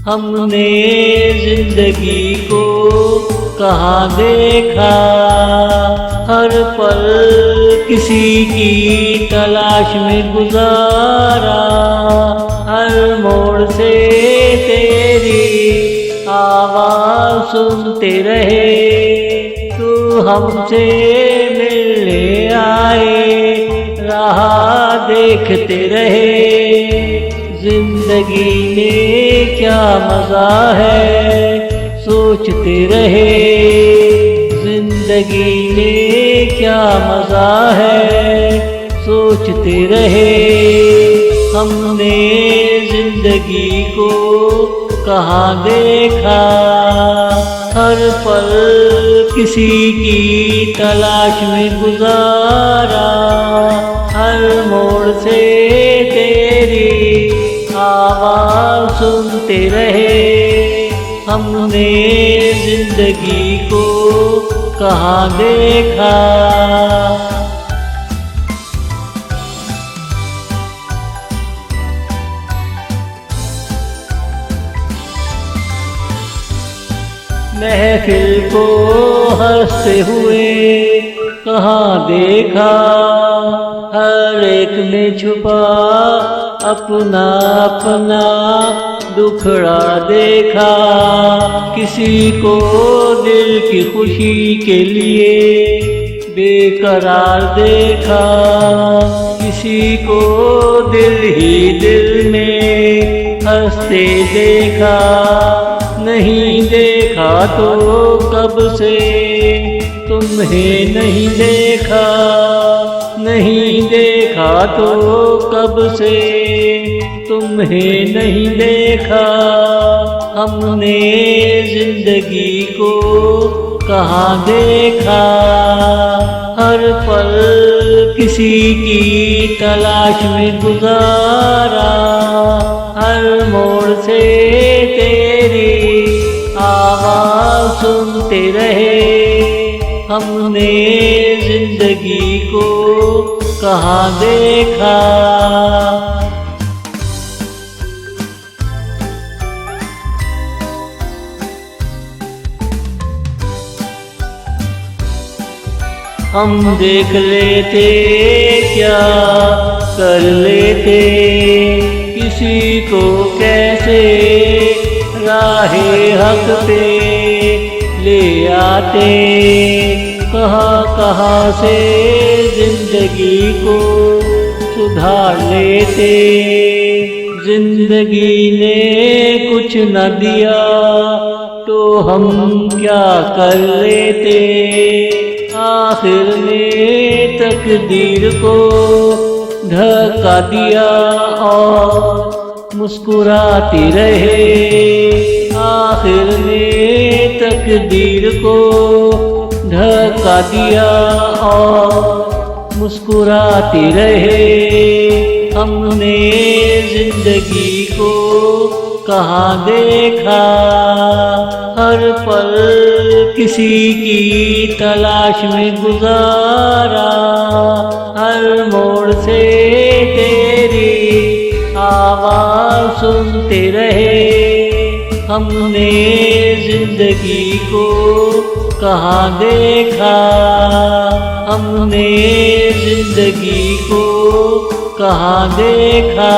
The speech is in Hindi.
हमने जिंदगी को कहाँ देखा, हर पल किसी की तलाश में गुजारा। हर मोड़ से तेरी आवाज़ सुनते रहे, तू हमसे मिलने आए, राह देखते रहे। जिंदगी में क्या मज़ा है सोचते रहे, जिंदगी में क्या मज़ा है सोचते रहे। हमने जिंदगी को कहाँ देखा, हर पल किसी की तलाश में गुजारा। हर मोड़ से तेरी आवाज़ सुनते रहे, हमने जिंदगी को कहाँ देखा। महफिल को हंसते हुए कहाँ देखा, हर एक में छुपा अपना अपना दुखड़ा देखा। किसी को दिल की खुशी के लिए बेकरार देखा, किसी को दिल ही दिल में हंसते देखा। नहीं देखा तो कब से तुम्हें नहीं देखा, नहीं देखा तो कब से तुम्हें नहीं देखा। हमने जिंदगी को कहाँ देखा, हर पल किसी की तलाश में गुजारा। हर मोड़ से तेरी आवाज़ सुनते रहे, हमने जिंदगी को कहाँ देखा। हम देख लेते क्या कर लेते, किसी को कैसे राहे हक पे ले आते। कहाँ कहाँ से जिंदगी को सुधार लेते, जिंदगी ने कुछ न दिया तो हम क्या कर लेते। आखिर में तकदीर को धक्का दिया और मुस्कुराती रहे। आखिर में तकदीर को धक्का दिया और मुस्कुराती रहे। हमने जिंदगी को कहाँ देखा, हर पल किसी की तलाश में गुजारा। हर मोड़ से तेरी आवाज़ सुनते रहे, हमने जिंदगी को कहाँ देखा, हमने जिंदगी को कहाँ देखा।